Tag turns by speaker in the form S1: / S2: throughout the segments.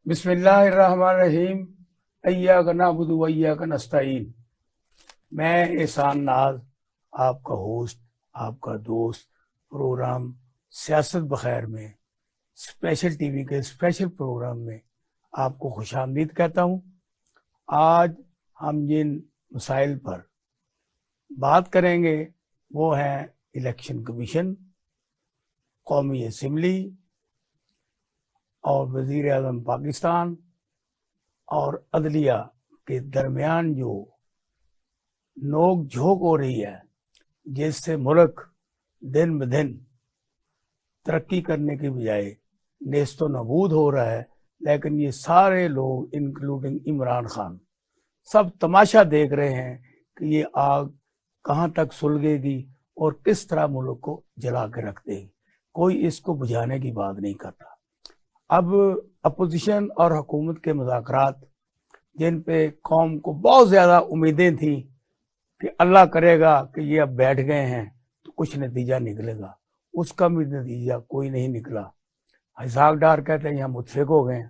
S1: بسم اللہ الرحمن الرحیم ایاک نعبد و ایاک نستعین۔ میں احسان ناز، آپ کا ہوسٹ، آپ کا دوست، پروگرام سیاست بخیر میں اسپیشل ٹی وی کے اسپیشل پروگرام میں آپ کو خوش آمدید کہتا ہوں۔ آج ہم جن مسائل پر بات کریں گے وہ ہیں الیکشن کمیشن، قومی اسمبلی اور وزیر اعظم پاکستان اور عدلیہ کے درمیان جو نوک جھوک ہو رہی ہے، جس سے ملک دن بدن ترقی کرنے کی بجائے نیست و نابود ہو رہا ہے، لیکن یہ سارے لوگ انکلوڈنگ عمران خان سب تماشا دیکھ رہے ہیں کہ یہ آگ کہاں تک سلگے گی اور کس طرح ملک کو جلا کے رکھ دے گی۔ کوئی اس کو بجھانے کی بات نہیں کرتا۔ اب اپوزیشن اور حکومت کے مذاکرات، جن پہ قوم کو بہت زیادہ امیدیں تھیں کہ اللہ کرے گا کہ یہ اب بیٹھ گئے ہیں تو کچھ نتیجہ نکلے گا، اس کا بھی نتیجہ کوئی نہیں نکلا۔ اسحاق ڈار کہتے ہیں ہم متفق ہو گئے ہیں،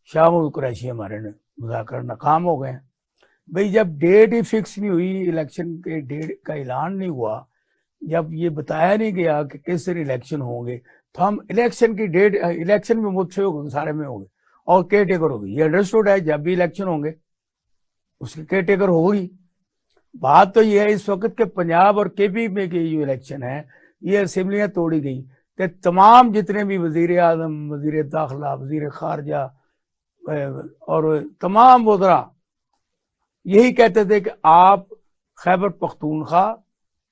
S1: شاہ محمود قریشی ہمارے مذاکرات ناکام ہو گئے ہیں۔ بھئی جب ڈیٹ ہی فکس نہیں ہوئی، الیکشن کے ڈیٹ کا اعلان نہیں ہوا، جب یہ بتایا نہیں گیا کہ کس دن الیکشن ہوں گے، تو ہم الیکشن کی ڈیٹ، الیکشن میں متفق ہو گئے، سارے میں ہو گئے اور کیئر ٹیکر ہوگی۔ یہ انڈرسٹوڈ ہے، جب بھی الیکشن ہوں گے اس کی کیئر ٹیکر ہوگی۔ بات تو یہ ہے اس وقت کہ پنجاب اور کے پی میں کی جو الیکشن ہے، یہ اسمبلیاں توڑی گئی کہ تمام جتنے بھی وزیر اعظم، وزیر داخلہ، وزیر خارجہ اور تمام وزراء یہی کہتے تھے کہ آپ خیبر پختونخوا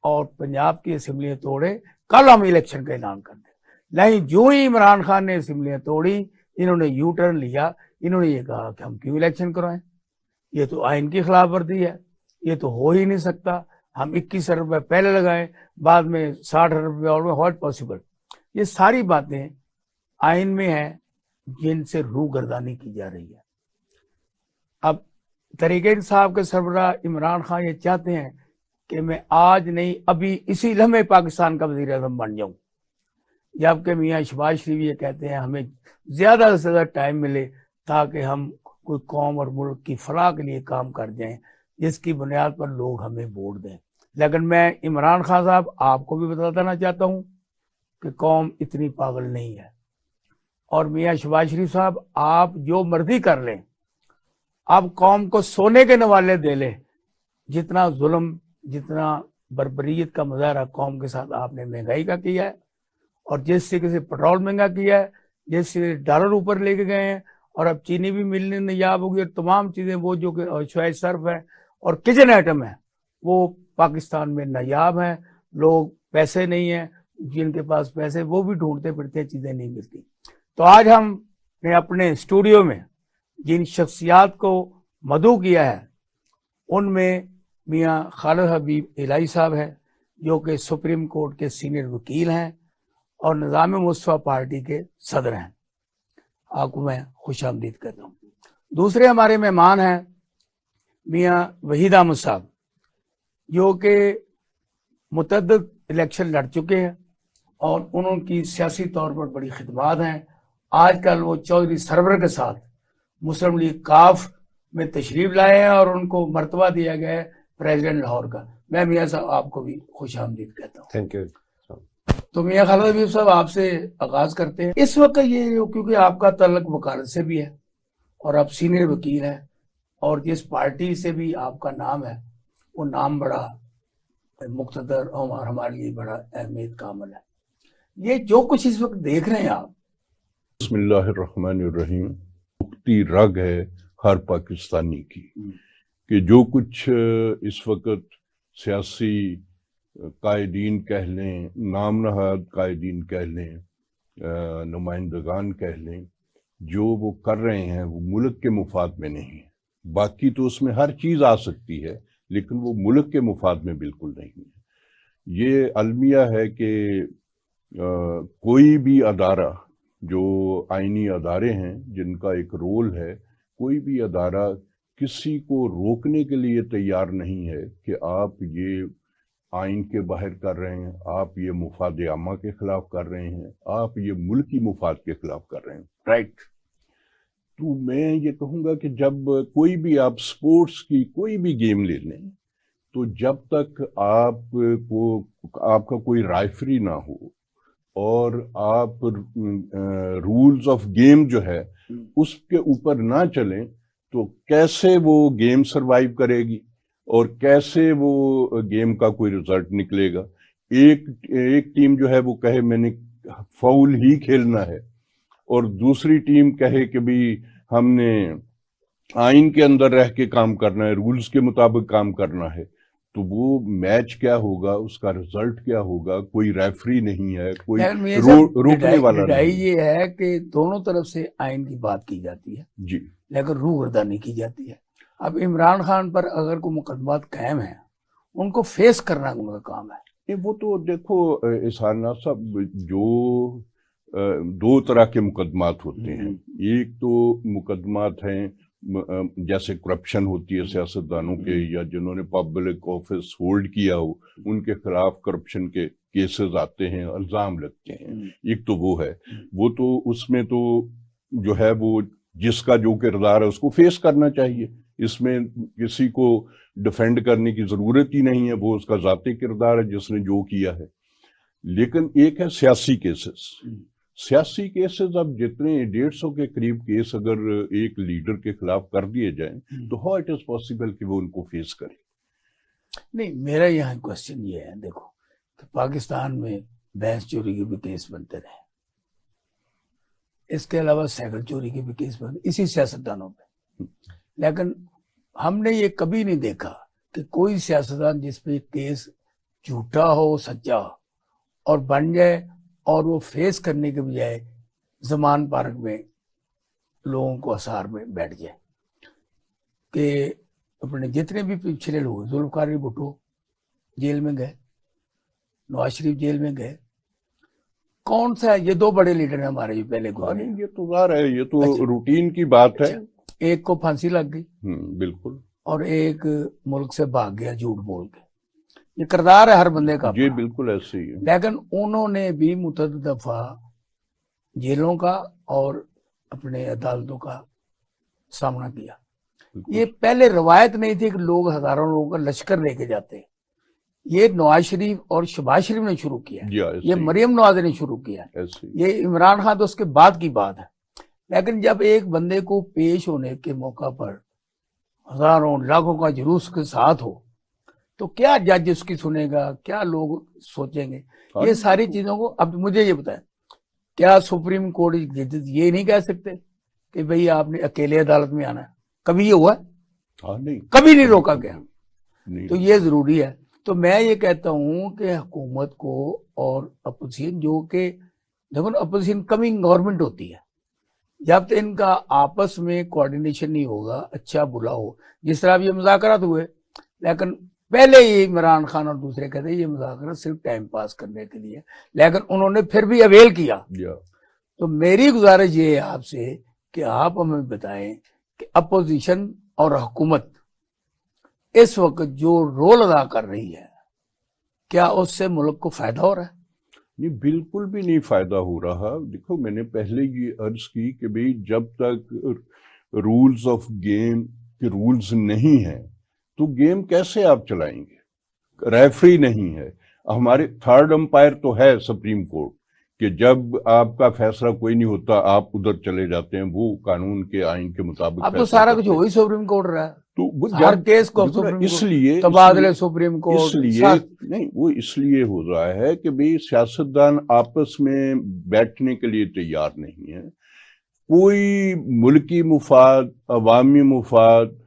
S1: اور پنجاب کی اسمبلیاں توڑے، کل ہم الیکشن کا اعلان کر دیں۔ لیکن جو ہی عمران خان نے اسمبلیاں توڑی، انہوں نے یو ٹرن لیا، انہوں نے یہ کہا کہ ہم کیوں الیکشن کروائیں، یہ تو آئین کی خلاف ورزی ہے، یہ تو ہو ہی نہیں سکتا، ہم 21 ارب روپے پہلے لگائیں بعد میں 60 ارب روپے اور ہاٹ پاسبل۔ یہ ساری باتیں آئین میں ہیں جن سے روح گردانی کی جا رہی ہے۔ اب تحریک انصاف کے سربراہ عمران خان یہ چاہتے ہیں کہ میں آج نہیں ابھی اسی لمحے پاکستان کا وزیر اعظم بن جاؤں، جبکہ میاں شہباز شریف یہ کہتے ہیں ہمیں زیادہ سے زیادہ ٹائم ملے تاکہ ہم کوئی قوم اور ملک کی فلاح کے لیے کام کر جائیں جس کی بنیاد پر لوگ ہمیں ووٹ دیں۔ لیکن میں عمران خان صاحب آپ کو بھی بتا دینا چاہتا ہوں کہ قوم اتنی پاگل نہیں ہے، اور میاں شہباز شریف صاحب آپ جو مرضی کر لیں، آپ قوم کو سونے کے نوالے دے لیں، جتنا ظلم، جتنا بربریت کا مظاہرہ قوم کے ساتھ آپ نے مہنگائی کا کیا ہے، اور جس سے کسی پیٹرول مہنگا کیا ہے، جس سے ڈالر اوپر لے کے گئے ہیں، اور اب چینی بھی ملنے نایاب ہوگی، اور تمام چیزیں وہ جو کہ شوائے صرف ہے اور کچن آئٹم ہے وہ پاکستان میں نایاب ہیں۔ لوگ پیسے نہیں ہیں، جن کے پاس پیسے وہ بھی ڈھونڈتے پھرتے ہیں، چیزیں نہیں ملتی۔ تو آج ہم نے اپنے اسٹوڈیو میں جن شخصیات کو مدعو کیا ہے، ان میں میاں خالد حبیب الہی صاحب ہیں جو کہ سپریم کورٹ کے سینئر وکیل ہیں اور نظام مصطفیٰ پارٹی کے صدر ہیں، آپ کو میں خوش آمدید کرتا ہوں۔ دوسرے ہمارے مہمان ہیں میاں وحید احمد صاحب، جو کہ متعدد الیکشن لڑ چکے ہیں اور انہوں کی سیاسی طور پر بڑی خدمات ہیں۔ آج کل وہ چودھری سرور کے ساتھ مسلم لیگ کاف میں تشریف لائے ہیں اور ان کو مرتبہ دیا گیا ہے پریزیڈنٹ لاہور کا۔ میں میاں صاحب آپ کو بھی خوش آمدید کہتا ہوں۔
S2: Thank you.
S1: تو میاں خالد حبیب صاحب آپ سے آغاز کرتے ہیں۔ اس وقت یہ کیونکہ آپ کا تعلق وکالت سے بھی ہے اور آپ سینئر وکیل ہیں، اور جس پارٹی سے بھی آپ کا نام ہے وہ نام بڑا مقتدر اور ہمارے لیے بڑا اہمیت کا عمل ہے۔ یہ جو کچھ اس وقت دیکھ رہے ہیں آپ،
S3: بسم اللہ الرحمن الرحیم، اٹھتی رگ ہے ہر پاکستانی کی کہ جو کچھ اس وقت سیاسی قائدین کہہ لیں، نام نہاد قائدین کہہ لیں، نمائندگان کہہ لیں، جو وہ کر رہے ہیں وہ ملک کے مفاد میں نہیں ہے۔ باقی تو اس میں ہر چیز آ سکتی ہے لیکن وہ ملک کے مفاد میں بالکل نہیں ہے۔ یہ المیہ ہے کہ کوئی بھی ادارہ، جو آئینی ادارے ہیں جن کا ایک رول ہے، کوئی بھی ادارہ کسی کو روکنے کے لیے تیار نہیں ہے کہ آپ یہ آئین کے باہر کر رہے ہیں، آپ یہ مفاد عامہ کے خلاف کر رہے ہیں، آپ یہ ملکی مفاد کے خلاف کر رہے ہیں۔
S1: رائٹ۔
S3: تو میں یہ کہوں گا کہ جب کوئی بھی آپ سپورٹس کی کوئی بھی گیم لے لیں تو جب تک آپ کا کوئی ریفری نہ ہو اور آپ رولز آف گیم جو ہے اس کے اوپر نہ چلیں تو کیسے وہ گیم سروائیو کرے گی اور کیسے وہ گیم کا کوئی رزلٹ نکلے گا. ایک ٹیم جو ہے وہ کہے میں نے فاؤل ہی کھیلنا ہے اور دوسری ٹیم کہے کہ بھی ہم نے آئین کے اندر رہ کے کام کرنا ہے, رولز کے مطابق کام کرنا ہے, تو وہ میچ کیا ہوگا, اس کا رزلٹ کیا ہوگا؟ کوئی ریفری نہیں ہے, کوئی روکنے والا نہیں.
S1: یہ ہے کہ دونوں طرف سے آئین کی بات کی جاتی ہے
S3: جی,
S1: لیکن روگردانی کی جاتی ہے. اب عمران خان پر اگر کوئی مقدمات قائم ہیں ان کو فیس کرنا ان کا کام ہے.
S3: وہ تو دیکھو احسان صاحب, جو دو طرح کے مقدمات ہوتے ہیں. ایک تو مقدمات ہیں جیسے کرپشن ہوتی ہے سیاستدانوں کے, یا جنہوں نے پبلک آفس ہولڈ کیا ہو ان کے خلاف کرپشن کے کیسز آتے ہیں, الزام لگتے ہیں. ایک تو وہ ہے, وہ تو اس میں تو جو ہے وہ جس کا جو کردار ہے اس کو فیس کرنا چاہیے, اس میں کسی کو ڈیفینڈ کرنے کی ضرورت ہی نہیں ہے, وہ اس کا ذاتی کردار ہے جس نے جو کیا ہے. لیکن ایک ہے سیاسی کیسز. سیاسی کیسز اب جتنے 150 کے قریب کیس اگر ایک لیڈر کے خلاف کر دیے جائیں تو ہاؤ اٹ از پاسبل کہ وہ ان کو فیس کرے.
S1: نہیں, میرا یہاں کوشچن یہ ہے, دیکھو کہ پاکستان میں بھینس چوری کے بھی کیس بنتے رہے, اس کے علاوہ سائیکل چوری کے بھی کیس بنتے اسی سیاستدانوں پہ, لیکن ہم نے یہ کبھی نہیں دیکھا کہ کوئی سیاستدان جس پہ کیس جھوٹا ہو سچا ہو اور بن جائے اور وہ فیس کرنے کے بجائے زمان پارک میں لوگوں کو اثار میں بیٹھ جائے. کہ اپنے جتنے بھی پچھلے لوگ, ذوالفقار علی بھٹو جیل میں گئے, نواز شریف جیل میں گئے, کون سا یہ دو بڑے لیڈر ہیں ہمارے جو پہلے گزرے.
S3: یہ تو ظاہر ہے, یہ تو روٹین کی بات ہے.
S1: ایک کو پھانسی لگ گئی,
S3: بالکل,
S1: اور ایک ملک سے بھاگ گیا جھوٹ بول کے. یہ کردار ہے ہر بندے کا.
S3: جی بالکل ایسے ہی ہے.
S1: لیکن انہوں نے بھی متعدد دفعہ جیلوں کا اور اپنے عدالتوں کا سامنا کیا. یہ پہلے روایت نہیں تھی کہ لوگ ہزاروں لوگوں کا لشکر لے کے جاتے. یہ نواز شریف اور شہباز شریف نے شروع کیا, یہ مریم نواز نے شروع کیا, یہ عمران خان تو اس کے بعد کی بات ہے. لیکن جب ایک بندے کو پیش ہونے کے موقع پر ہزاروں لاکھوں کا جلوس کے ساتھ ہو تو کیا جج اس کی سنے گا, کیا لوگ سوچیں گے؟ یہ ساری چیزوں کو اب مجھے یہ بتائیں, کیا سپریم کورٹ یہ نہیں کہہ سکتے کہ بھئی آپ نے اکیلے عدالت میں آنا ہے؟ کبھی یہ ہوا ہے؟ کبھی نہیں روکا گیا. تو یہ ضروری ہے. تو میں یہ کہتا ہوں کہ حکومت کو اور اپوزیشن, جو کہ دیکھو اپوزیشن کمنگ گورنمنٹ ہوتی ہے, جب تک ان کا آپس میں کوارڈینیشن نہیں ہوگا, اچھا بلا ہو, جس طرح اب یہ مذاکرات ہوئے, لیکن پہلے ہی عمران خان اور دوسرے کہتے ہیں یہ مذاکرات صرف ٹائم پاس کرنے کے لیے, لیکن انہوں نے پھر بھی اویل کیا. تو میری گزارش یہ ہے آپ سے کہ آپ ہمیں بتائیں کہ اپوزیشن اور حکومت اس وقت جو رول ادا کر رہی ہے, کیا اس سے ملک کو فائدہ ہو رہا ہے؟
S3: نہیں, بالکل بھی نہیں فائدہ ہو رہا. دیکھو میں نے پہلے یہ عرض کی کہ بھئی جب تک رولز آف گیم کے رولز نہیں ہیں تو گیم کیسے آپ چلائیں گے؟ ریفری نہیں ہے. ہمارے تھرڈ امپائر تو ہے سپریم کورٹ, کہ جب آپ کا فیصلہ کوئی نہیں ہوتا آپ ادھر چلے جاتے ہیں, وہ قانون کے آئین کے مطابق.
S1: اب تو سارا کچھ وہی سپریم کورٹ رہا ہے,
S3: تو
S1: ہر کیس کو
S3: اس لیے
S1: تبادلے سپریم کورٹ.
S3: اس لیے نہیں, وہ اس لیے ہو رہا ہے کہ بھئی سیاستدان آپس میں بیٹھنے کے لیے تیار نہیں ہے. کوئی ملکی مفاد, عوامی مفاد,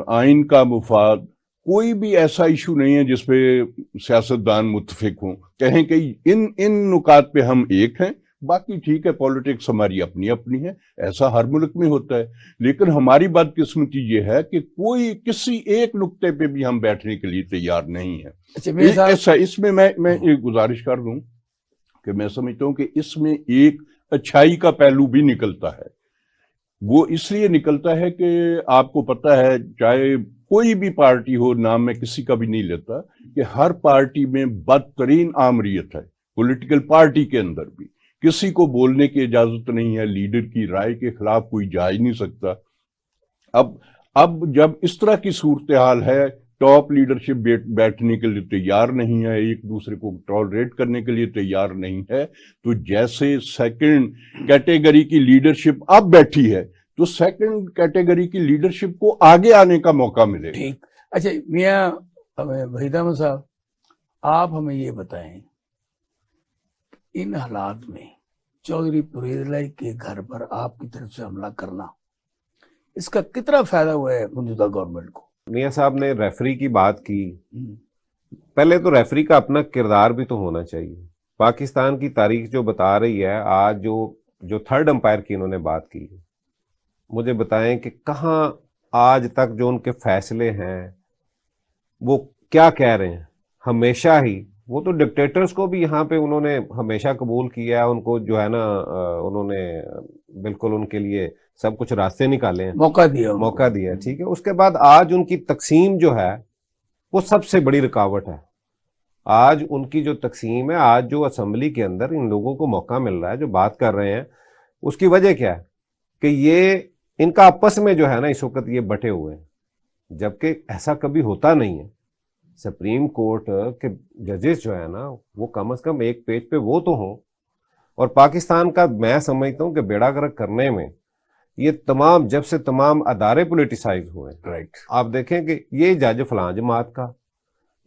S3: آئین کا مفاد, کوئی بھی ایسا ایشو نہیں ہے جس پہ سیاستدان متفق ہوں, کہیں کہ ان نکات پہ ہم ایک ہیں, باقی ٹھیک ہے پولیٹکس ہماری اپنی اپنی ہے. ایسا ہر ملک میں ہوتا ہے. لیکن ہماری بدقسمتی یہ ہے کہ کوئی کسی ایک نقطے پہ بھی ہم بیٹھنے کے لیے تیار نہیں ہے. اس میں میں ایک گزارش کر دوں کہ میں سمجھتا ہوں کہ اس میں ایک اچھائی کا پہلو بھی نکلتا ہے. وہ اس لیے نکلتا ہے کہ آپ کو پتہ ہے, چاہے کوئی بھی پارٹی ہو, نام میں کسی کا بھی نہیں لیتا, کہ ہر پارٹی میں بدترین آمریت ہے, پولیٹیکل پارٹی کے اندر بھی, کسی کو بولنے کی اجازت نہیں ہے، لیڈر کی رائے کے خلاف کوئی جا ہی نہیں سکتا۔ اب جب اس طرح کی صورتحال ہے، ٹاپ لیڈرشپ بیٹھنے کے لیے تیار نہیں ہے، ایک دوسرے کو ٹالریٹ کرنے کے لیے تیار نہیں ہے، تو جیسے سیکنڈ کیٹیگری کی لیڈرشپ اب بیٹھی ہے تو سیکنڈ کیٹیگری کی لیڈرشپ کو آگے آنے کا موقع ملے۔
S1: ٹھیک، اچھا میاں وحید احمد صاحب، آپ ہمیں یہ بتائیں ان حالات میں چودھری پرویز الہی کے گھر پر آپ کی طرف سے حملہ کرنا، اس کا کتنا فائدہ ہوا ہے موجودہ گورنمنٹ کو؟
S2: میاں صاحب نے ریفری کی بات کی، پہلے تو ریفری کا اپنا کردار بھی تو ہونا چاہیے۔ پاکستان کی تاریخ جو بتا رہی ہے، آج جو تھرڈ امپائر کی انہوں نے بات کی، مجھے بتائیں کہ کہاں آج تک جو ان کے فیصلے ہیں وہ کیا کہہ رہے ہیں؟ ہمیشہ ہی وہ تو ڈکٹیٹرز کو بھی یہاں پہ انہوں نے ہمیشہ قبول کیا ہے، ان کو جو ہے نا انہوں نے بالکل ان کے لیے سب کچھ راستے نکالے ہیں، موقع دیا ہے، ٹھیک ہے۔ اس کے بعد آج ان کی تقسیم جو ہے وہ سب سے بڑی رکاوٹ ہے۔ آج ان کی جو تقسیم ہے، آج جو اسمبلی کے اندر ان لوگوں کو موقع مل رہا ہے جو بات کر رہے ہیں، اس کی وجہ کیا ہے کہ یہ ان کا آپس میں جو ہے نا اس وقت یہ بٹے ہوئے ہیں، جبکہ ایسا کبھی ہوتا نہیں ہے۔ سپریم کورٹ کے ججز جو ہے نا وہ کم از کم ایک پیج پہ وہ تو ہوں، اور پاکستان کا میں سمجھتا ہوں کہ بیڑا گرک کرنے میں یہ تمام جب سے تمام ادارے پولیٹیسائز ہوئے، آپ دیکھیں کہ یہ جج فلاں جماعت کا،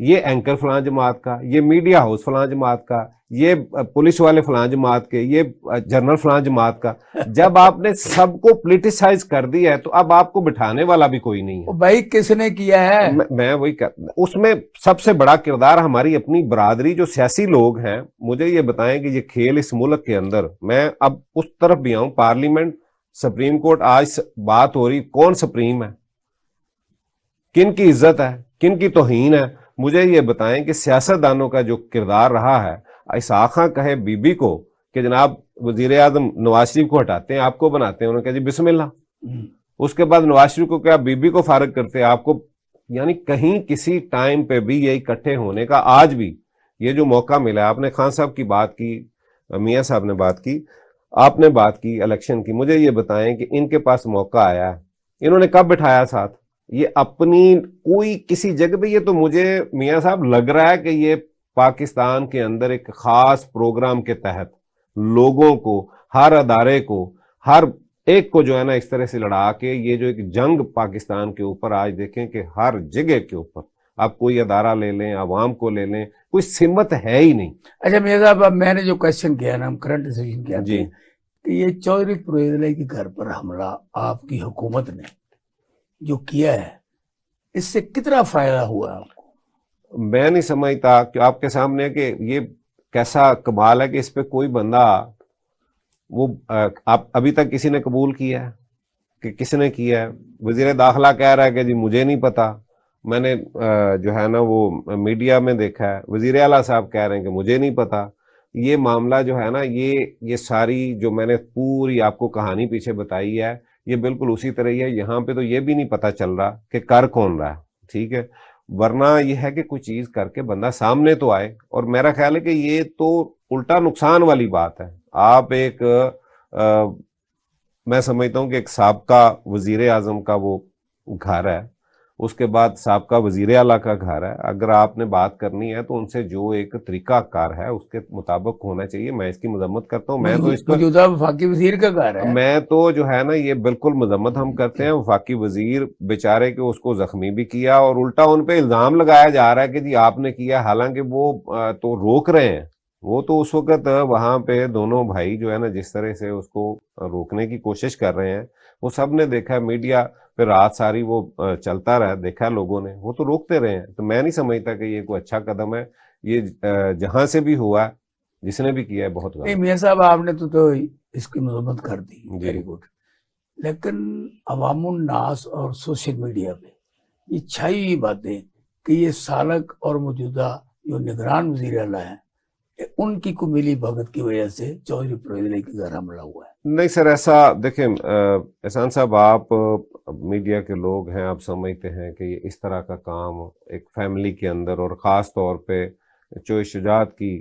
S2: یہ اینکر فلاں جماعت کا، یہ میڈیا ہاؤس فلاں جماعت کا، یہ پولیس والے فلاں جماعت کے، یہ جنرل فلاں جماعت کا۔ جب آپ نے سب کو پولیٹیسائز کر دیا ہے تو اب آپ کو بٹھانے والا بھی کوئی نہیں ہے۔
S1: بھائی کس نے کیا ہے؟
S2: میں وہی اس میں سب سے بڑا کردار ہماری اپنی برادری جو سیاسی لوگ ہیں۔ مجھے یہ بتائیں کہ یہ کھیل اس ملک کے اندر، میں اب اس طرف بھی آؤں، پارلیمنٹ، سپریم کورٹ، آج بات ہو رہی کون سپریم ہے، کن کی عزت ہے، کن کی توہین ہے؟ مجھے یہ بتائیں کہ سیاستدانوں کا جو کردار رہا ہے، اسحاق خان کہے بی بی کو کہ جناب وزیر اعظم نواز شریف کو ہٹاتے ہیں، آپ کو بناتے ہیں، انہوں نے کہا جی بسم اللہ۔ اس کے بعد نواز شریف کو کیا بی بی کو فارغ کرتے ہیں، آپ کو، یعنی کہیں کسی ٹائم پہ بھی یہ اکٹھے ہونے کا آج بھی یہ جو موقع ملا ہے۔ آپ نے خان صاحب کی بات کی، میاں صاحب نے بات کی، آپ نے بات کی الیکشن کی، مجھے یہ بتائیں کہ ان کے پاس موقع آیا ہے، انہوں نے کب بٹھایا ساتھ؟ یہ اپنی کوئی کسی جگہ پہ، یہ تو مجھے میاں صاحب لگ رہا ہے کہ یہ پاکستان کے اندر ایک خاص پروگرام کے تحت لوگوں کو، ہر ادارے کو، ہر ایک کو جو ہے نا اس طرح سے لڑا کے یہ جو ایک جنگ پاکستان کے اوپر، آج دیکھیں کہ ہر جگہ کے اوپر آپ کوئی ادارہ لے لیں، عوام کو لے لیں، کوئی سمت ہے ہی نہیں۔
S1: اچھا میاں صاحب، اب میں نے جو کوشچن کیا نا، ہم کرنٹ ڈیسیژن کیا
S2: جی،
S1: کہ یہ چودھری پرویز الہی کے گھر پر حملہ آپ کی حکومت نے جو کیا ہے، اس سے کتنا فائدہ ہوا آپ کو؟
S2: میں نہیں سمجھتا کہ آپ کے سامنے کہ یہ کیسا کمال ہے کہ اس پہ کوئی بندہ، وہ آپ ابھی تک کسی نے قبول کیا ہے کہ کس نے کیا ہے؟ وزیر داخلہ کہہ رہا ہے کہ جی مجھے نہیں پتا، میں نے جو ہے نا وہ میڈیا میں دیکھا ہے، وزیر اعلیٰ صاحب کہہ رہے ہیں کہ مجھے نہیں پتا۔ یہ معاملہ جو ہے نا، یہ ساری جو میں نے پوری آپ کو کہانی پیچھے بتائی ہے، یہ بالکل اسی طرح ہی ہے۔ یہاں پہ تو یہ بھی نہیں پتا چل رہا کہ کر کون رہا ہے، ٹھیک ہے، ورنہ یہ ہے کہ کوئی چیز کر کے بندہ سامنے تو آئے۔ اور میرا خیال ہے کہ یہ تو الٹا نقصان والی بات ہے۔ آپ ایک میں سمجھتا ہوں کہ ایک سابقہ وزیر اعظم کا وہ گھر ہے، اس کے بعد سابقہ وزیر اعلیٰ کا گھر ہے، اگر آپ نے بات کرنی ہے تو ان سے جو ایک طریقہ کار ہے اس کے مطابق ہونا چاہیے۔ میں اس کی مذمت کرتا ہوں، میں تو اس کو،
S1: موجودہ وفاقی وزیر کا گھر ہے،
S2: میں تو جو ہے نا یہ بالکل مذمت ہم کرتے ہیں۔ وفاقی وزیر بیچارے کے اس کو زخمی بھی کیا، اور الٹا ان پہ الزام لگایا جا رہا ہے کہ جی آپ نے کیا، حالانکہ وہ تو روک رہے ہیں۔ وہ تو اس وقت وہاں پہ دونوں بھائی جو ہے نا جس طرح سے اس کو روکنے کی کوشش کر رہے ہیں، وہ سب نے دیکھا، میڈیا پہ رات ساری وہ چلتا رہا، دیکھا لوگوں نے، وہ تو روکتے رہے ہیں۔ تو میں نہیں سمجھتا کہ یہ کوئی اچھا قدم ہے۔ یہ جہاں سے بھی ہوا ہے، جس نے بھی کیا ہے، بہت غلط۔
S1: میاں صاحب آپ نے تو اس کی مذمت کر دی،
S2: جی۔
S1: ویری گڈ، لیکن عوام الناس اور سوشل میڈیا پہ یہ چھائی ہوئی باتیں کہ یہ سالک اور موجودہ جو نگران وزیر اعلیٰ ہیں، ان کی کو ملی بھگت کی وجہ سے چودھری پرویز الہی کے گھر حملہ ہوا ہے۔
S2: نہیں سر، ایسا دیکھیں احسان صاحب، آپ میڈیا کے لوگ ہیں، آپ سمجھتے ہیں کہ یہ اس طرح کا کام ایک فیملی کے اندر، اور خاص طور پہ چوئے شجاعت کی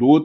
S3: 2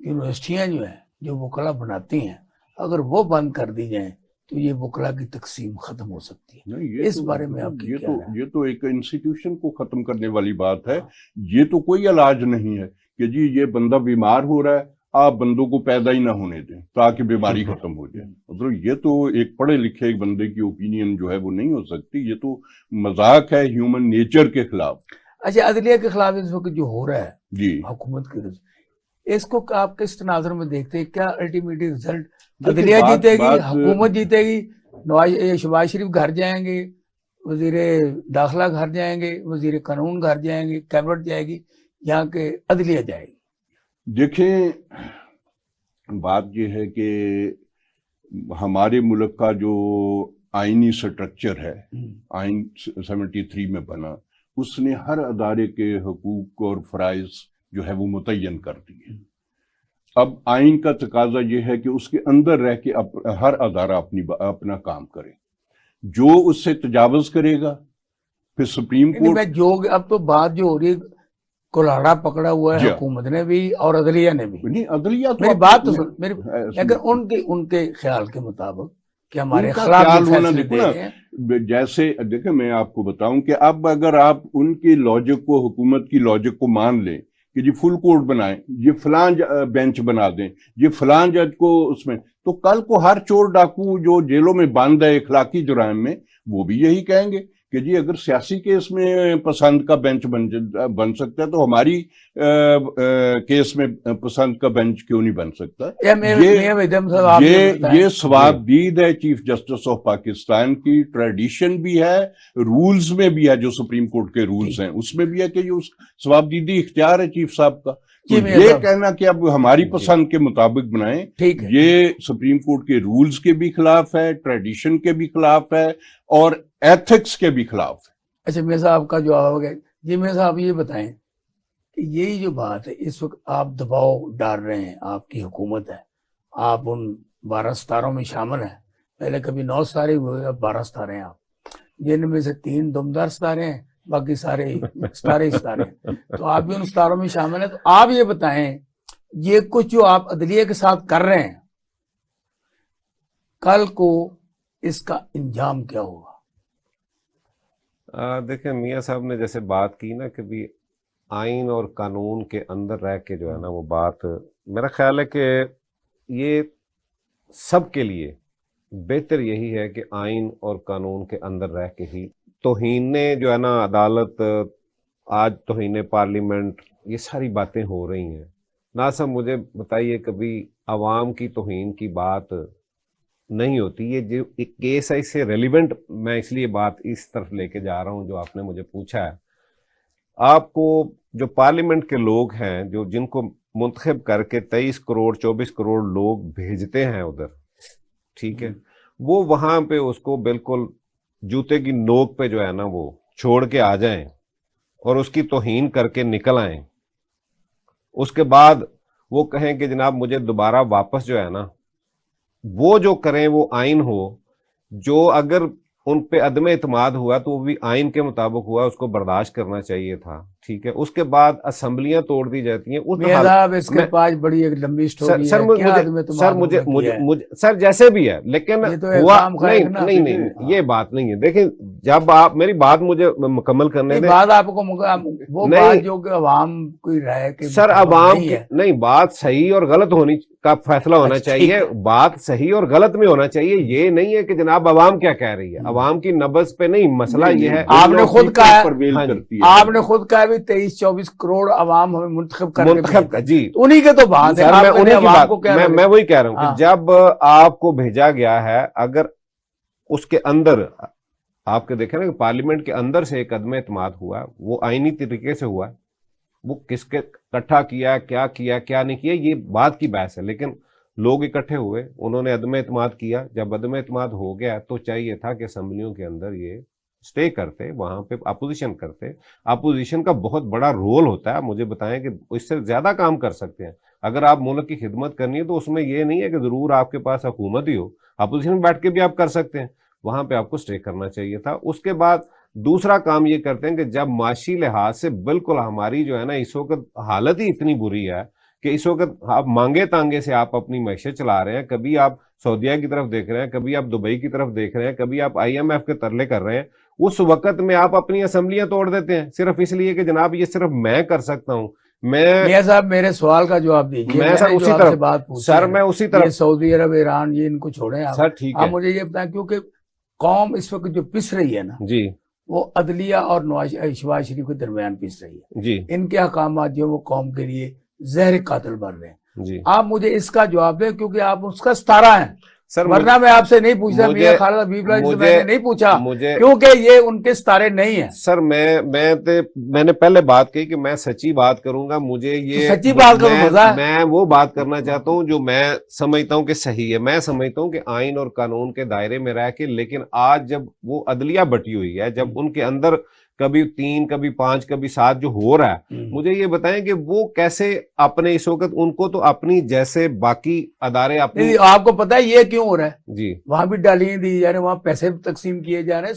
S1: یونیورسٹیاں جو ہیں جو وکلا بناتی ہیں اگر وہ بند کر دی جائیں تو یہ وکلا کی تقسیم ختم ہو سکتی ہے.
S3: نہیں،
S1: اس بارے میں آپ کی کیا رائے ہے؟
S3: یہ تو ایک انسٹیٹیوشن کو ختم کرنے والی بات ہے. یہ تو کوئی علاج نہیں ہے کہ جی یہ بندہ بیمار ہو رہا ہے آپ بندوں کو پیدا ہی نہ ہونے دیں تاکہ بیماری ختم ہو جائے. مطلب یہ تو ایک پڑھے لکھے ایک بندے کی اوپینین جو ہے وہ نہیں ہو سکتی. یہ تو مذاق ہے ہیومن نیچر کے خلاف.
S1: اچھا، عدلیہ کے خلاف اس وقت جو ہو رہا ہے
S3: جی
S1: حکومت کی طرف سے، اس کو آپ کس تناظر میں دیکھتے ہیں؟ کیا الٹیمیٹ رزلٹ
S3: دیکھیں،
S1: عدلیہ جیتے گی،
S3: بات
S1: حکومت جیتے گی، شہباز شریف گھر جائیں گے، وزیر داخلہ گھر جائیں گے، وزیر قانون گھر جائیں گے، کیبنٹ جائے گی، یہاں کے عدلیہ جائے گی؟
S3: دیکھیں، بات یہ ہے کہ ہمارے ملک کا جو آئینی سٹرکچر ہے، آئین 73 میں بنا، اس نے ہر ادارے کے حقوق اور فرائض جو ہے وہ متعین کر دیے. اب آئین کا تقاضا یہ ہے کہ اس کے اندر رہ کے ہر ادارہ اپنا کام کرے. جو اس سے تجاوز کرے گا پھر سپریم کورٹ.
S1: اب تو بات جو ہو رہی ہے کلاڑا پکڑا ہوا ہے حکومت نے بھی اور عدلیہ نے بھی.
S3: نہیں، عدلیہ تو
S1: میری بات تو سن، لیکن ان کے خیال کے مطابق کہ ہمارے خلاف فیصلے دے رہے ہیں.
S3: جیسے دیکھیں میں آپ کو بتاؤں کہ اب اگر آپ ان کی لاجک کو، حکومت کی لاجک کو مان لیں کہ جی فل کورٹ بنائیں، یہ فلاں بینچ بنا دیں، یہ فلاں جج کو اس میں، تو کل کو ہر چور ڈاکو جو جیلوں میں بند ہے اخلاقی جرائم میں، وہ بھی یہی کہیں گے کہ جی اگر سیاسی کیس میں پسند کا بینچ بن سکتا ہے تو ہماری کیس میں پسند کا بینچ کیوں نہیں بن سکتا. یہ ثوابدید ہے چیف جسٹس آف پاکستان کی، ٹریڈیشن بھی ہے، رولز میں بھی ہے، جو سپریم کورٹ کے رولز ہیں اس میں بھی ہے کہ یہ ثوابدیدی اختیار ہے چیف صاحب کا. یہ کہنا کہ اب ہماری پسند کے مطابق بنائیں، یہ سپریم کورٹ کے رولز کے بھی خلاف ہے، ٹریڈیشن کے بھی خلاف ہے اور ایتھکس کے بھی خلاف ہے.
S1: اچھا میاں صاحب کا جو آواز ہے، جی میاں صاحب یہ بتائیں کہ یہی جو بات ہے اس وقت آپ دباؤ ڈال رہے ہیں، آپ کی حکومت ہے، آپ ان 12 ستاروں میں شامل ہیں. پہلے کبھی 9 ستارے ہوئے، اب 12 ستارے ہیں آپ، جن میں سے 3 دمدار ستارے ہیں، باقی سارے ستارے ہیں. تو آپ بھی ان ستاروں میں شامل ہیں. تو آپ یہ بتائیں یہ کچھ جو آپ عدلیہ کے ساتھ کر رہے ہیں، کل کو اس کا انجام کیا ہوگا؟
S2: دیکھیں میاں صاحب نے جیسے بات کی نا کہ بھی آئین اور قانون کے اندر رہ کے جو ہے نا وہ بات، میرا خیال ہے کہ یہ سب کے لیے بہتر یہی ہے کہ آئین اور قانون کے اندر رہ کے ہی. توہین جو ہے نا عدالت، آج توہین پارلیمنٹ، یہ ساری باتیں ہو رہی ہیں. ناصر مجھے بتائیے کبھی عوام کی توہین کی بات نہیں ہوتی. یہ جو ایک کیس ہے اس سے ریلیونٹ میں اس لیے بات اس طرف لے کے جا رہا ہوں جو آپ نے مجھے پوچھا ہے. آپ کو جو پارلیمنٹ کے لوگ ہیں، جو جن کو منتخب کر کے 23 کروڑ 24 کروڑ لوگ بھیجتے ہیں ادھر، ٹھیک ہے، وہ وہاں پہ اس کو بالکل جوتے کی نوک پہ جو ہے نا وہ چھوڑ کے آ جائیں اور اس کی توہین کر کے نکل آئیں. اس کے بعد وہ کہیں کہ جناب مجھے دوبارہ واپس جو ہے نا وہ جو کریں وہ آئین ہو، جو اگر ان پہ عدم اعتماد ہوا تو وہ بھی آئین کے مطابق ہوا، اس کو برداشت کرنا چاہیے تھا. ٹھیک ہے، اس کے بعد اسمبلیاں توڑ دی جاتی ہیں.
S1: اس کے پاس بڑی ایک لمبی سٹوری ہے.
S2: سر جیسے بھی ہے لیکن ہوا نہیں یہ بات نہیں ہے. دیکھیں جب آپ میری بات مجھے مکمل کرنے دیں،
S1: بات آپ کو وہ بات جو کہ عوام کوئی رائے کہ
S2: سر عوام کی نہیں، بات صحیح اور غلط ہونی کا فیصلہ ہونا چاہیے. بات صحیح اور غلط میں ہونا چاہیے. یہ نہیں ہے کہ جناب عوام کیا کہہ رہی ہے، عوام کی نبض پہ نہیں. مسئلہ یہ ہے
S1: آپ نے خود کہا بھی 23-24 کروڑ عوام ہمیں منتخب کر
S2: جی
S1: انہی کے تو بات ہے.
S2: میں وہی کہہ رہا ہوں کہ جب آپ کو بھیجا گیا ہے، اگر اس کے اندر آپ کے دیکھیں نا کہ پارلیمنٹ کے اندر سے ایک عدم اعتماد ہوا، وہ آئینی طریقے سے ہوا، وہ کس کے اکٹھا کیا کیا نہیں کیا یہ بات کی بحث ہے. لیکن لوگ اکٹھے ہوئے، انہوں نے عدم اعتماد کیا. جب عدم اعتماد ہو گیا تو چاہیے تھا کہ اسمبلیوں کے اندر یہ سٹے کرتے، وہاں پہ اپوزیشن کرتے. اپوزیشن کا بہت بڑا رول ہوتا ہے. مجھے بتائیں کہ اس سے زیادہ کام کر سکتے ہیں. اگر آپ ملک کی خدمت کرنی ہے تو اس میں یہ نہیں ہے کہ ضرور آپ کے پاس حکومت ہی ہو، اپوزیشن میں بیٹھ کے بھی آپ کر سکتے ہیں. وہاں پہ آپ کو سٹے کرنا چاہیے تھا. اس کے بعد دوسرا کام یہ کرتے ہیں کہ جب معاشی لحاظ سے بالکل ہماری جو ہے نا اس وقت حالت ہی اتنی بری ہے کہ اس وقت آپ مانگے تانگے سے آپ اپنی معیشت چلا رہے ہیں. کبھی آپ سعودیہ کی طرف دیکھ رہے ہیں, کبھی آپ دبئی کی طرف دیکھ رہے ہیں, کبھی آپ IMF کے ترلے کر رہے ہیں. اس وقت میں آپ اپنی اسمبلیاں توڑ دیتے ہیں صرف اس لیے کہ جناب یہ صرف میں کر سکتا ہوں.
S1: میاں صاحب میرے سوال کا جواب دیجیے.
S2: میں سر اسی طرف
S1: بات پوچھی
S2: سر میں اسی طرف
S1: یہ سعودی عرب ایران یہ ان کو چھوڑیں
S2: سر ٹھیک ہے.
S1: آپ مجھے یہ بتائیں کیونکہ قوم اس وقت جو پس رہی ہے نا
S2: جی
S1: وہ عدلیہ اور شہباز شریف کے درمیان پس رہی ہے.
S2: جی
S1: ان کے احکامات جو وہ قوم کے لیے زہر قاتل بن رہے ہیں.
S2: جی
S1: آپ مجھے اس کا جواب دیں کیونکہ آپ اس کا ستارہ ہیں.
S2: سر
S1: ورنہ میں آپ سے نہیں پوچھتا, میاں خالد حبیب اللہ سے میں نے نہیں پوچھا کیونکہ یہ ان کے ستارے نہیں ہیں.
S2: سر میں نے پہلے بات کہی کہ میں سچی بات کروں گا. مجھے یہ
S1: سچی بات کرو مزہ ہے.
S2: میں وہ بات کرنا چاہتا ہوں جو میں سمجھتا ہوں کہ صحیح ہے. میں سمجھتا ہوں کہ آئین اور قانون کے دائرے میں رہ کے, لیکن آج جب وہ عدلیہ بٹی ہوئی ہے, جب ان کے اندر کبھی 3 کبھی 5 کبھی 7 جو ہو رہا ہے, مجھے یہ بتائیں کہ وہ کیسے اپنے اس وقت ان کو تو اپنی جیسے باقی ادارے اپنی
S1: آپ کو پتا ہے یہ کیوں ہو رہا ہے؟
S2: جی
S1: وہاں بھی ڈالیاں دی جا رہی ہیں, وہاں پیسے تقسیم کیے جا رہے ہیں,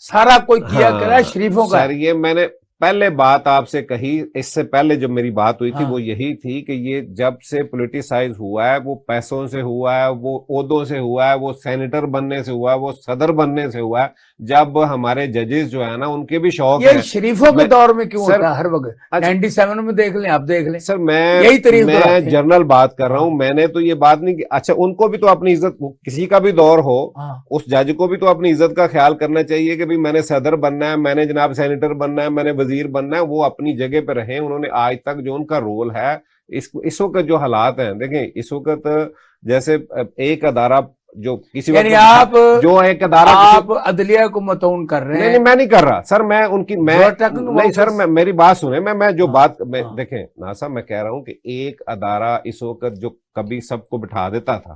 S1: سارا کوئی کیا کر رہا ہے شریفوں کا.
S2: سر یہ میں نے پہلے بات آپ سے کہی, اس سے پہلے جب میری بات ہوئی تھی وہ یہی تھی کہ یہ جب سے پولیٹیسائز ہوا ہے, وہ پیسوں سے ہوا ہے, وہ عہدوں سے ہوا ہے, وہ سینیٹر بننے سے ہوا ہے, وہ صدر بننے سے ہوا ہے. جب ہمارے ججز جو ہے نا ان کے بھی شوق ہے.
S1: یہ شریفوں کے دور میں کیوں ہوتا ہے ہر وقت؟ 97 میں دیکھ لیں, آپ دیکھ لیں.
S2: سر میں جنرل بات کر رہا ہوں. میں نے تو یہ بات نہیں کہ اچھا ان کو بھی تو اپنی عزت, کسی کا بھی دور ہو اس جج کو بھی تو اپنی عزت کا خیال کرنا چاہیے کہ میں نے صدر بننا ہے, میں نے جناب سینیٹر بننا ہے, میں نے وزیر بننا ہے. وہ اپنی جگہ پہ رہیں. انہوں نے آج تک جو ان کا رول ہے, اس وقت جو حالات ہیں دیکھیں, اس وقت جیسے ایک ادارہ جو کسی
S1: یعنی آپ
S2: جو ایک ادارہ
S1: آپ عدلیہ کو متون کر رہے ہیں.
S2: نہیں میں نہیں کر رہا سر, میں ان کی نہیں سر, میری بات سنیں. میں جو بات دیکھیں ناصر, میں کہہ رہا ہوں کہ ایک ادارہ اس وقت جو کبھی سب کو بٹھا دیتا تھا,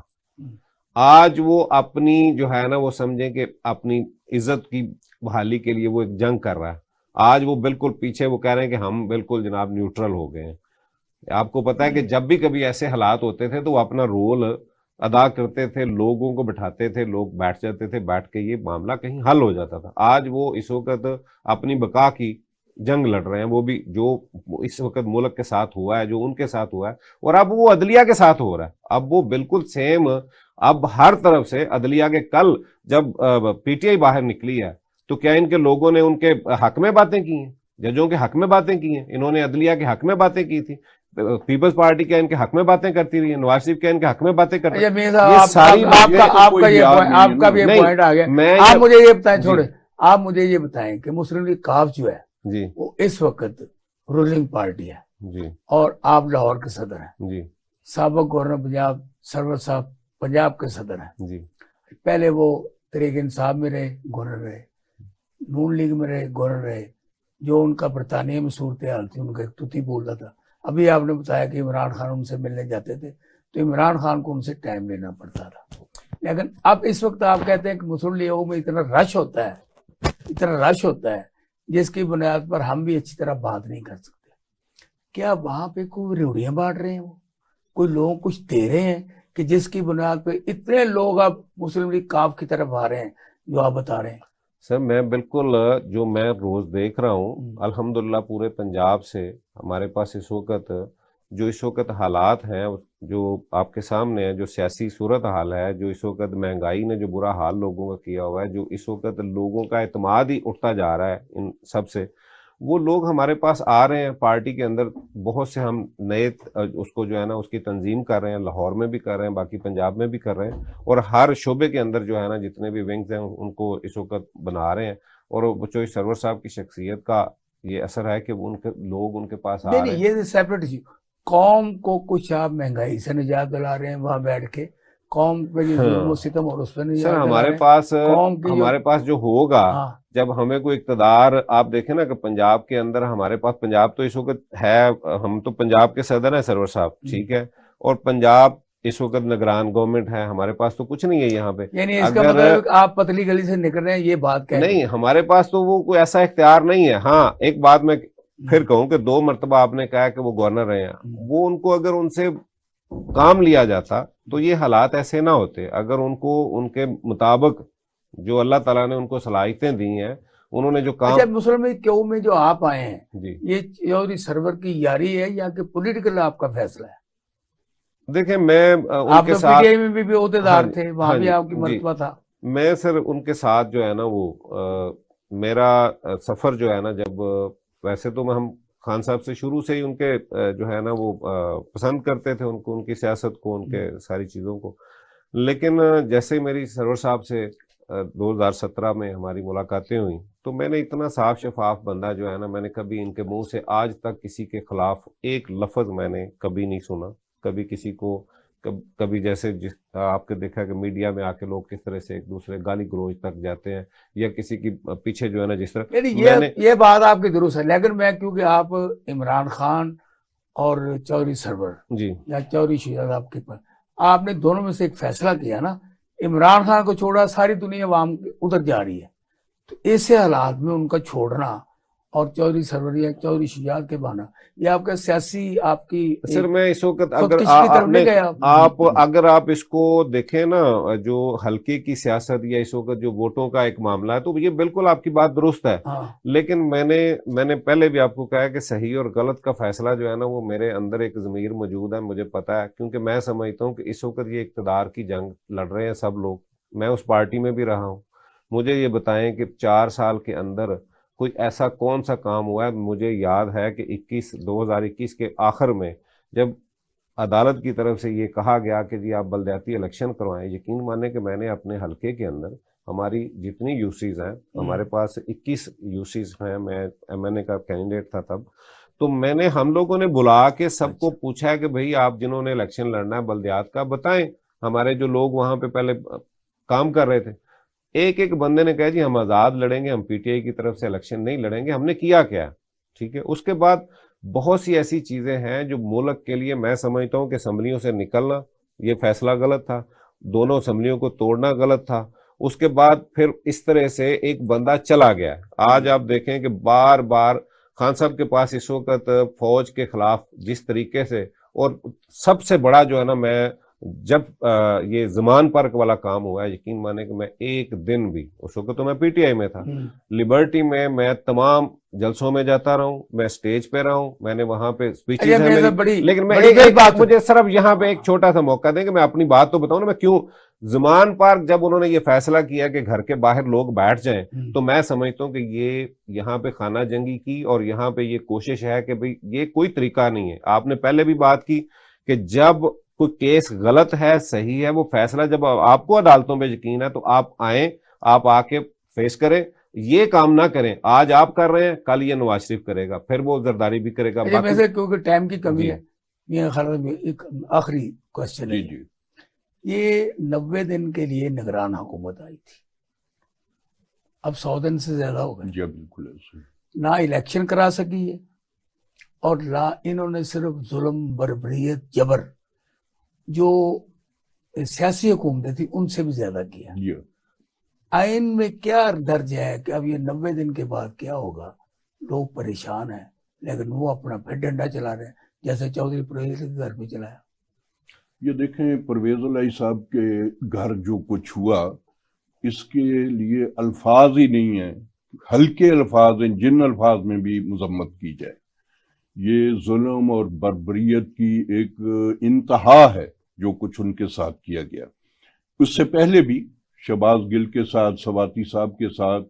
S2: آج وہ اپنی جو ہے نا وہ سمجھیں کہ اپنی عزت کی بحالی کے لیے وہ ایک جنگ کر رہا ہے. آج وہ بالکل پیچھے, وہ کہہ رہے ہیں کہ ہم بالکل جناب نیوٹرل ہو گئے ہیں. آپ کو پتا ہے کہ جب بھی کبھی ایسے حالات ہوتے تھے تو وہ اپنا رول ادا کرتے تھے, لوگوں کو بٹھاتے تھے, لوگ بیٹھ جاتے تھے, بیٹھ کے یہ معاملہ کہیں حل ہو جاتا تھا. آج وہ اس وقت اپنی بقا کی جنگ لڑ رہے ہیں, وہ بھی جو اس وقت ملک کے ساتھ ہوا ہے, جو ان کے ساتھ ہوا ہے, اور اب وہ عدلیہ کے ساتھ ہو رہا ہے. اب وہ بالکل سیم, اب ہر طرف سے عدلیہ کے. کل جب PTI باہر نکلی ہے تو کیا ان کے لوگوں نے ان کے حق میں باتیں کی ہیں, ججوں کے حق میں باتیں کی ہیں؟ انہوں نے عدلیہ کے حق میں باتیں کی تھی. پیپلز پارٹی کیا ان کے حق میں باتیں کرتی رہی ہے, نواز شریف کیا ان کے حق میں باتیں کرتی رہی ہے.
S1: آپ کا بھی پوائنٹ آ گیا. آپ مجھے یہ بتائیں, چھوڑے آپ مجھے یہ بتائیں کہ مسلم لیگ کاف جو ہے
S2: جی
S1: وہ اس وقت رولنگ پارٹی ہے
S2: جی,
S1: اور آپ لاہور کے صدر ہیں
S2: جی
S1: سابق گورنر پنجاب سرور صاحب پنجاب کے صدر ہیں
S2: جی,
S1: پہلے وہ تحریک انصاف میں رہے گورنر رہے, نون لیگ میں رہے گورنر رہے. جو ان کا برطانیہ میں صورتحال تھی ان کا ایک توتی بولتا تھا. ابھی آپ نے بتایا کہ عمران خان ان سے ملنے جاتے تھے تو عمران خان کو ان سے ٹائم لینا پڑتا تھا. لیکن اب اس وقت آپ کہتے ہیں کہ مسلم لیگوں میں اتنا رش ہوتا ہے جس کی بنیاد پر ہم بھی اچھی طرح بات نہیں کر سکتے. کیا وہاں پہ کوئی ریوڑیاں بانٹ رہے ہیں, وہ کوئی لوگ کچھ دے رہے ہیں کہ جس کی بنیاد پہ اتنے لوگ اب مسلم لیگ کاف کی طرف آ رہے ہیں جو آپ بتا رہے ہیں؟
S2: سر میں بالکل جو میں روز دیکھ رہا ہوں الحمدللہ پورے پنجاب سے ہمارے پاس اس وقت حالات ہیں جو آپ کے سامنے ہے, جو سیاسی صورتحال ہے, جو اس وقت مہنگائی نے جو برا حال لوگوں کا کیا ہوا ہے, جو اس وقت لوگوں کا اعتماد ہی اٹھتا جا رہا ہے ان سب سے. وہ لوگ ہمارے پاس آ رہے ہیں پارٹی کے اندر بہت سے, ہم نئے اس کو جو ہے نا اس کی تنظیم کر رہے ہیں, لاہور میں بھی کر رہے ہیں, باقی پنجاب میں بھی کر رہے ہیں, اور ہر شعبے کے اندر جو ہے نا جتنے بھی ونگز ہیں ان کو اس وقت بنا رہے ہیں. اور بچوئی سرور صاحب کی شخصیت کا یہ اثر ہے کہ ان کے لوگ ان کے پاس آ رہے ہیں.
S1: یہ سیپریٹ چیز, قوم کو کچھ آپ مہنگائی سے نجات دلا رہے ہیں وہاں بیٹھ کے, قوم پہ ظلم و ستم اور اس پہ نجات
S2: سر
S1: دلا رہے ہیں.
S2: ہمارے پاس جو ہوگا جب ہمیں کوئی اقتدار, آپ دیکھیں نا کہ پنجاب کے اندر ہمارے پاس, پنجاب تو اس وقت ہے, ہم تو پنجاب کے صدر ہیں سرور صاحب, ٹھیک ہے, اور پنجاب اس وقت نگران گورنمنٹ ہے, ہمارے پاس تو کچھ نہیں ہے یہاں پہ.
S1: یعنی اس کا مطلب آپ پتلی گلی سے نکل رہے ہیں, یہ بات کہہ
S2: نہیں, ہمارے پاس تو وہ کوئی ایسا اختیار نہیں ہے. ہاں ایک بات میں پھر کہوں کہ 2 مرتبہ آپ نے کہا کہ وہ گورنر رہے ہیں, وہ ان کو اگر ان سے کام لیا جاتا تو یہ حالات ایسے نہ ہوتے. اگر ان کو ان کے مطابق جو اللہ تعالیٰ نے ان کو صلاحیتیں دی ہیں, انہوں نے جو کام.
S1: اچھا مسلم کیوں میں جو آپ آئے ہیں
S2: جی,
S1: یہ چودھری سرور کی یاری ہے یا کہ پولیٹیکل آپ کا فیصلہ ہے؟
S2: دیکھیں میں ان
S1: آپ
S2: کے
S1: تو پی
S2: ساتھ
S1: ٹی آئی میں بھی عہدیدار
S2: ہاں
S1: تھے، وہاں
S2: ہاں
S1: بھی آپ کی
S2: جی
S1: مرتبہ تھا۔
S2: میں سر ان کے ساتھ جو ہے نا وہ میرا سفر جو ہے نا، جب ویسے تو ہم خان صاحب سے شروع سے ہی ان کے جو ہے نا وہ پسند کرتے تھے ان کو، ان کی سیاست کو، ان کے ساری چیزوں کو، لیکن جیسے ہی میری سرور صاحب سے 2017 میں ہماری ملاقاتیں ہوئیں تو میں نے اتنا صاف شفاف بندہ جو ہے نا، میں نے کبھی ان کے منہ سے آج تک کسی کے خلاف ایک لفظ میں نے کبھی نہیں سنا، کبھی کسی کو کبھی جیسے جس آپ کے دیکھا کہ میڈیا میں آ کے لوگ کس طرح سے ایک دوسرے گالی گلوچ تک جاتے ہیں، یا کسی کی پیچھے جو ہے نا جس طرح
S1: یعنی
S2: میں نے
S1: یہ بات آپ کی درست ہے، لیکن میں کیونکہ آپ عمران خان اور چودھری سرور
S2: جی
S1: یا چودھری شہزاد آپ کے پاس، آپ نے دونوں میں سے ایک فیصلہ کیا نا، عمران خان کو چھوڑا، ساری دنیا عوام ادھر جا رہی ہے، تو ایسے حالات میں ان کا چھوڑنا اور چودھری سرور یا چودھری شجاعت کے بہانا، یہ آپ کا سیاسی آپ کی
S2: سر میں اس وقت اگر
S1: خودکشی کی طرف نہیں گیا
S2: آپ اگر آپ اس کو دیکھیں نا، جو حلقے کی سیاست یا اس وقت جو ووٹوں کا ایک معاملہ ہے، تو یہ بالکل آپ کی بات درست ہے،
S1: ہاں
S2: لیکن میں نے پہلے بھی آپ کو کہا کہ صحیح اور غلط کا فیصلہ جو ہے نا وہ میرے اندر ایک ضمیر موجود ہے، مجھے پتا ہے، کیونکہ میں سمجھتا ہوں کہ اس وقت یہ اقتدار کی جنگ لڑ رہے ہیں سب لوگ، میں اس پارٹی میں بھی رہا ہوں، مجھے یہ بتائیں کہ 4 سال کے اندر کوئی ایسا کون سا کام ہوا ہے؟ مجھے یاد ہے کہ 2021 کے آخر میں جب عدالت کی طرف سے یہ کہا گیا کہ جی آپ بلدیاتی الیکشن کروائیں، یقین مانیں کہ میں نے اپنے حلقے کے اندر ہماری جتنی یوسیز ہیں، ہمارے پاس 21 یوسیز ہیں، میں ایم این اے کا کینڈیڈیٹ تھا تب، تو میں نے ہم لوگوں نے بلا کے سب کو پوچھا ہے کہ بھئی آپ جنہوں نے الیکشن لڑنا ہے بلدیات کا بتائیں، ہمارے جو لوگ وہاں پہ پہلے کام کر رہے تھے، ایک بندے نے کہا جی ہم آزاد لڑیں گے، ہم پی ٹی آئی کی طرف سے الیکشن نہیں لڑیں گے، ہم نے کیا کیا؟ ٹھیک ہے، اس کے بعد بہت سی ایسی چیزیں ہیں جو ملک کے لیے میں سمجھتا ہوں کہ اسمبلیوں سے نکلنا یہ فیصلہ غلط تھا، دونوں اسمبلیوں کو توڑنا غلط تھا، اس کے بعد پھر اس طرح سے ایک بندہ چلا گیا، آج آپ دیکھیں کہ بار بار خان صاحب کے پاس اس وقت فوج کے خلاف جس طریقے سے، اور سب سے بڑا جو ہے نا، میں جب یہ زمان پارک والا کام ہوا ہے، یقین مانے کہ میں ایک دن بھی، اس وقت تو میں پی ٹی آئی میں تھا، لبرٹی میں تمام جلسوں میں جاتا رہا ہوں، میں سٹیج پہ رہا ہوں، میں نے وہاں پہ سپیچز ہیں میری، لیکن میں مجھے صرف یہاں پہ ایک چھوٹا سا موقع دیں کہ میں اپنی بات تو بتاؤں نا، میں کیوں زمان پارک جب انہوں نے یہ فیصلہ کیا کہ گھر کے باہر لوگ بیٹھ جائیں، تو میں سمجھتا ہوں کہ یہ یہاں پہ خانہ جنگی کی، اور یہاں پہ یہ کوشش ہے کہ بھئی یہ کوئی طریقہ نہیں ہے، آپ نے پہلے بھی بات کی کہ جب کوئی کیس غلط ہے صحیح ہے، وہ فیصلہ جب آپ کو عدالتوں پہ یقین ہے تو آپ آئیں، آپ آ کے فیس کریں، یہ کام نہ کریں، آج آپ کر رہے ہیں کل یہ نواز شریف کرے گا، پھر وہ زرداری بھی کرے گا،
S1: میں سے کیونکہ ٹائم کی کمی ہے،
S2: جی
S1: ایک آخری کوشچن ہے،
S3: جی
S1: یہ 90 دن کے لیے نگران حکومت آئی تھی، اب 100 دن سے زیادہ ہو گئے،
S3: جی بالکل ایسے
S1: نہ الیکشن کرا سکی ہے، اور نہ انہوں نے صرف ظلم، بربریت، جبر جو سیاسی حکومتیں تھی ان سے بھی زیادہ کیا۔
S3: جی
S1: آئین میں کیا درج ہے کہ اب یہ 90 دن کے بعد کیا ہوگا؟ لوگ پریشان ہیں، لیکن وہ اپنا پھر ڈنڈا چلا رہے ہیں، جیسے چودھری پرویز کے گھر پہ چلایا۔
S3: یہ دیکھیں پرویز الہی صاحب کے گھر جو کچھ ہوا، اس کے لیے الفاظ ہی نہیں ہیں، ہلکے الفاظ ہیں جن الفاظ میں بھی مذمت کی جائے، یہ ظلم اور بربریت کی ایک انتہا ہے جو کچھ ان کے ساتھ کیا گیا۔ اس سے پہلے بھی شہباز گل کے ساتھ، سواتی صاحب کے ساتھ،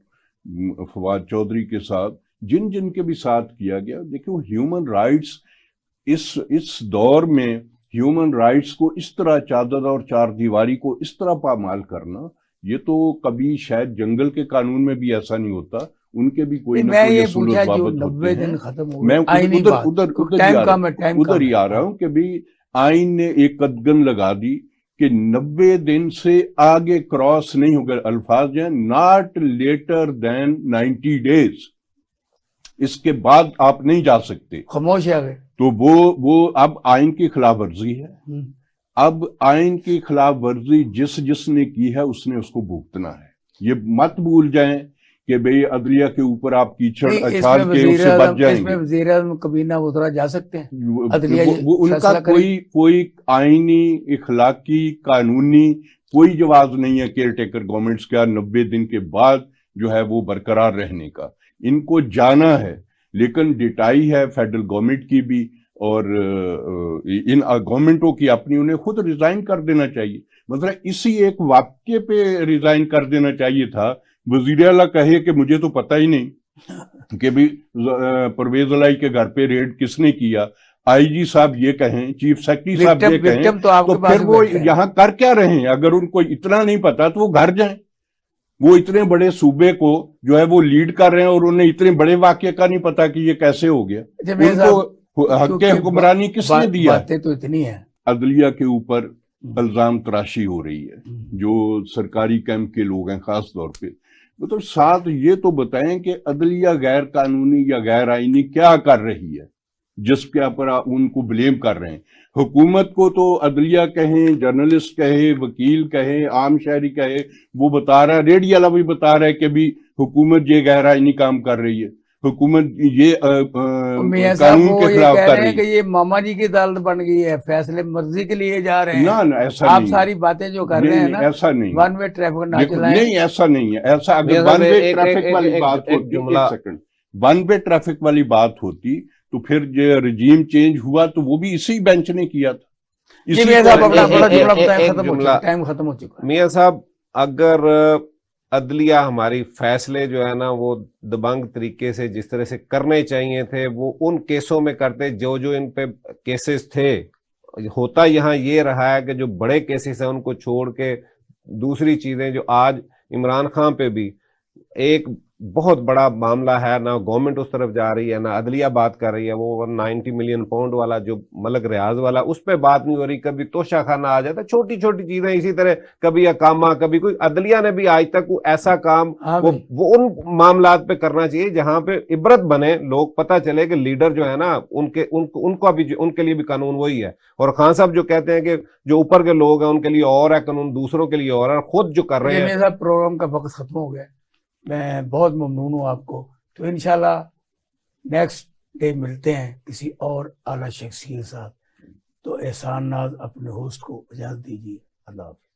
S3: فواد چودھری کے ساتھ، جن کے بھی ساتھ کیا گیا، دیکھیں ہیومن رائٹس اس دور میں ہیومن رائٹس کو اس طرح چادر اور چار دیواری کو اس طرح پامال کرنا، یہ تو کبھی شاید جنگل کے قانون میں بھی ایسا نہیں ہوتا، ان کے بھی کوئی نہ کوئی اصول و ضابط ہوتے ہیں۔ میں ادھر ہی آ رہا ہوں کہ بھی آئین نے ایک قدغن لگا دی کہ 90 دن سے آگے کراس نہیں ہوگا، الفاظ ہیں not later than 90 days، اس کے بعد آپ نہیں جا سکتے،
S1: خاموش ہے گئے،
S3: تو وہ اب آئین کی خلاف ورزی ہے، اب آئین کی خلاف ورزی جس نے کی ہے اس نے اس کو بھگتنا ہے۔ یہ مت بھول جائیں کہ بھئی عدلیہ کے اوپر آپ کیچڑ اچھال کے اس سے بچ جائیں گے۔
S1: اس میں وزیر اعظم کابینہ وزرا جا سکتے ہیں، عدلیہ
S3: وہ ان کا کوئی آئینی، اخلاقی، قانونی کوئی جواز نہیں ہے کیئر ٹیکر گورنمنٹس کا 90 دن کے بعد جو ہے وہ برقرار رہنے کا، ان کو جانا ہے، لیکن ڈٹائی ہے فیڈرل گورنمنٹ کی بھی اور ان گورنمنٹوں کی اپنی انہیں خود ریزائن کر دینا چاہیے. مطلب اسی ایک واقعے پہ ریزائن کر دینا چاہیے تھا. وزیر اعلیٰ کہے کہ مجھے تو پتہ ہی نہیں کہ بھی پرویز الہی کے گھر پہ ریڈ کس نے کیا. آئی جی صاحب یہ کہیں, چیف سیکرٹری صاحب یہ کہیں, تو پھر وہ یہاں کر کیا رہے ہیں؟ اگر ان کو اتنا نہیں پتا تو وہ گھر جائیں. وہ اتنے بڑے صوبے کو جو ہے وہ لیڈ کر رہے ہیں اور انہیں اتنے بڑے واقعے کا نہیں پتا کہ یہ کیسے ہو گیا. ان کو حق حکمرانی کس نے دیا؟
S1: باتیں تو اتنی ہیں.
S3: عدلیہ کے اوپر الزام تراشی ہو رہی ہے, جو سرکاری کیمپ کے لوگ ہیں خاص طور پہ. تو ساتھ یہ تو بتائیں کہ عدلیہ غیر قانونی یا غیر آئینی کیا کر رہی ہے جس کے اوپر ان کو بلیم کر رہے ہیں. حکومت کو تو عدلیہ کہیں, جرنلسٹ کہے, وکیل کہے, عام شہری کہے, وہ بتا رہا ہے, ریڈیو والا بھی بتا رہا ہے کہ بھی حکومت یہ غیر آئینی کام کر رہی ہے, حکومت یہ قانون کے خلاف کر رہی ہے.
S1: کہ یہ ماما جی کی عدالت بن گئی ہے, فیصلے مرضی کے لیے جا رہے ہیں.
S3: نہ ایسا
S1: آپ ساری باتیں جو کر رہے ہیں نا,
S3: ایسا نہیں,
S1: ون وے ٹریفک نہ چلائیں.
S3: نہیں ایسا نہیں ہے. ایسا اگر ون وے ٹریفک والی بات ہوتی, ایک سیکنڈ, ون وے ٹریفک والی بات ہوتی تو پھر جو رجیم چینج ہوا تو وہ بھی اسی بینچ نے کیا تھا.
S1: ٹائم ختم ہو چکا.
S2: میاں صاحب, اگر عدلیہ ہماری فیصلے جو ہے نا وہ دبنگ طریقے سے جس طرح سے کرنے چاہیے تھے وہ ان کیسوں میں کرتے جو ان پہ کیسز تھے. ہوتا یہاں یہ رہا ہے کہ جو بڑے کیسز ہیں ان کو چھوڑ کے دوسری چیزیں جو آج عمران خان پہ بھی ایک بہت بڑا معاملہ ہے, نہ گورنمنٹ اس طرف جا رہی ہے نہ عدلیہ بات کر رہی ہے. وہ 90 ملین پاؤنڈ والا جو ملک ریاض والا, اس پہ بات نہیں ہو رہی. کبھی توشہ خانہ آ جاتا ہے, چھوٹی چھوٹی چیزیں اسی طرح, کبھی اقامہ, کبھی کوئی. عدلیہ نے بھی آج تک ایسا کام وہ ان معاملات پہ کرنا چاہیے جہاں پہ عبرت بنے, لوگ پتہ چلے کہ لیڈر جو ہے نا ان کو بھی, ان کے لیے بھی قانون وہی ہے. اور خان صاحب جو کہتے ہیں کہ جو اوپر کے لوگ ہیں ان کے لیے اور ہے قانون, دوسروں کے لیے اور ہے, خود جو کر رہے ہیں.
S1: پروگرام کا وقت ختم ہو گیا, میں بہت ممنون ہوں آپ کو. تو انشاءاللہ نیکسٹ ڈے ملتے ہیں کسی اور اعلیٰ شخصیت کے ساتھ. تو احسان ناز اپنے ہوسٹ کو اجازت دیجیے. اللہ حافظ.